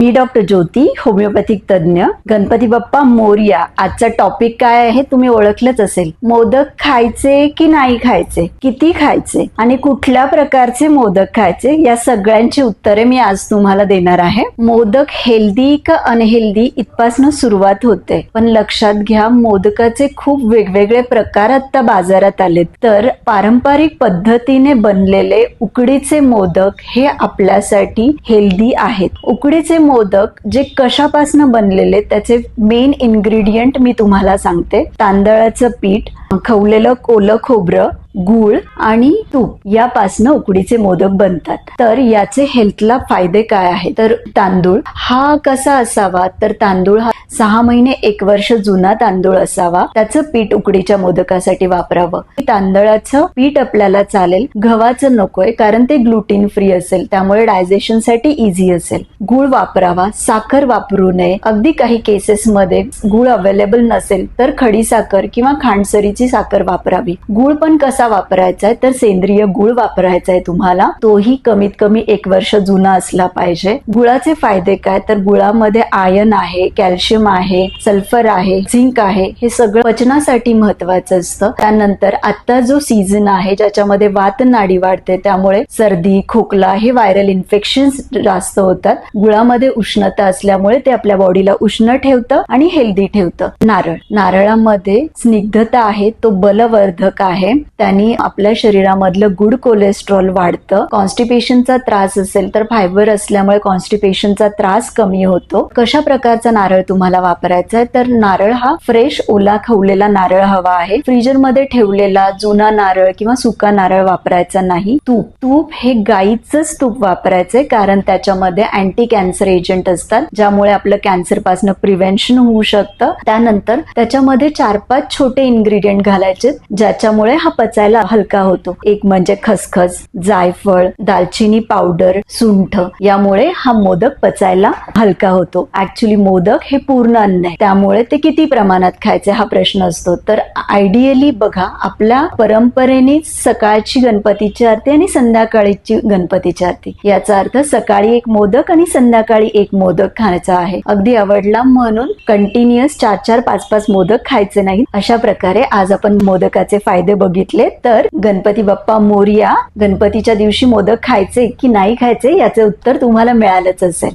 मी doctor ज्योती, homeopathic तज्ञ. गणपती बाप्पा मोरया. आजचा topic काय आहे तुम्ही ओळखलंच असेल. मोदक खायचे की नाही खायचे, किती खायचे आणि कुठल्या प्रकारचे मोदक खायचे, या सगळ्यांची उत्तरे मी आज तुम्हाला देणार आहे. मोदक हेल्दी का अनहेल्दी इथपासून सुरुवात होते, पण लक्षात घ्या मोदकाचे खूप वेगवेगळे प्रकार आता बाजारात आलेत. तर पारंपरिक पद्धतीने बनलेले उकडीचे मोदक हे आपल्यासाठी हेल्दी आहेत. उकडीचे मोदक जे कशापासून बनलेले त्याचे मेन इन्ग्रेडियंट मी तुम्हाला सांगते. तांदळाचं पीठ, खवलेलं ओलं खोबरं, गूळ आणि तूप यापासनं उकडीचे मोदक बनतात. तर याचे हेल्थला फायदे काय आहेत, तर तांदूळ हा कसा असावा, तर तांदूळ हा 6 महिने 1 वर्ष जुना तांदूळ असावा. त्याचं पीठ उकडीच्या मोदकासाठी वापरावं. तांदळाचं पीठ आपल्याला चालेल, गव्हाचं नकोय कारण ते ग्लुटीन फ्री असेल, त्यामुळे डायजेशन साठी इझी असेल. गूळ वापरावा, साखर वापरू नये. अगदी काही केसेस मध्ये गूळ अवेलेबल नसेल तर खडी साखर किंवा खांडसरीची साखर वापरावी. गूळ पण कसा वापरायचा आहे, तर सेंद्रिय गूळ वापरायचा आहे तुम्हाला. तोही कमीत कमी 1 वर्ष जुना असला पाहिजे. गुळाचे फायदे काय, तर गुळामध्ये आयर्न आहे, कॅल्शियम आहे, सल्फर आहे, झिंक आहे. हे सगळं पचनासाठी महत्वाचं असतं. त्यानंतर आता जो सीझन आहे ज्याच्यामध्ये वात नाडी वाढते, त्यामुळे सर्दी, खोकला हे व्हायरल इन्फेक्शन जास्त होतात. गुळामध्ये उष्णता असल्यामुळे ते आपल्या बॉडीला उष्ण ठेवतं आणि हेल्दी ठेवतं. नारळामध्ये स्निग्धता आहे, तो बलवर्धक आहे. त्यांनी आपल्या शरीरामधलं गुड कोलेस्ट्रॉल वाढतं. कॉन्स्टिपेशनचा त्रास असेल तर फायबर असल्यामुळे कॉन्स्टिपेशनचा त्रास कमी होतो. कशा प्रकारचा नारळ तुम्हाला वापरायचा आहे, तर नारळ हा फ्रेश ओला खवलेला नारळ हवा आहे. फ्रीजरमध्ये ठेवलेला जुना नारळ किंवा सुका नारळ वापरायचा नाही. तूप हे गाईचंच तूप वापरायचंय, कारण त्याच्यामध्ये अँटी कॅन्सर एजंट असतात, ज्यामुळे आपलं कॅन्सर पासून प्रिव्हेन्शन होऊ शकतं. त्यानंतर त्याच्यामध्ये 4-5 छोटे इन्ग्रेडियंट घालायचे, ज्याच्यामुळे हा पचायला हलका होतो. एक म्हणजे खसखस, जायफळ, दालचिनी पावडर, सुंठ. यामुळे हा मोदक पचायला हलका होतो. ऍक्च्युली मोदक हे पूर्ण अन्न आहे, त्यामुळे ते किती प्रमाणात खायचे हा प्रश्न असतो. तर आयडियली बघा, आपल्या परंपरेने सकाळची गणपतीची आरती आणि संध्याकाळीची गणपतीची आरती, याचा अर्थ सकाळी 1 मोदक आणि संध्याकाळी 1 मोदक खायचा आहे. अगदी आवडला म्हणून कंटिन्युअस 4-4, 5-5 मोदक खायचे नाही. अशा प्रकारे आज आपण मोदकाचे फायदे बघितले. तर गणपती बाप्पा मोरया. गणपतीच्या दिवशी मोदक खायचे की नाही खायचे याचे उत्तर तुम्हाला मिळालंच असेल.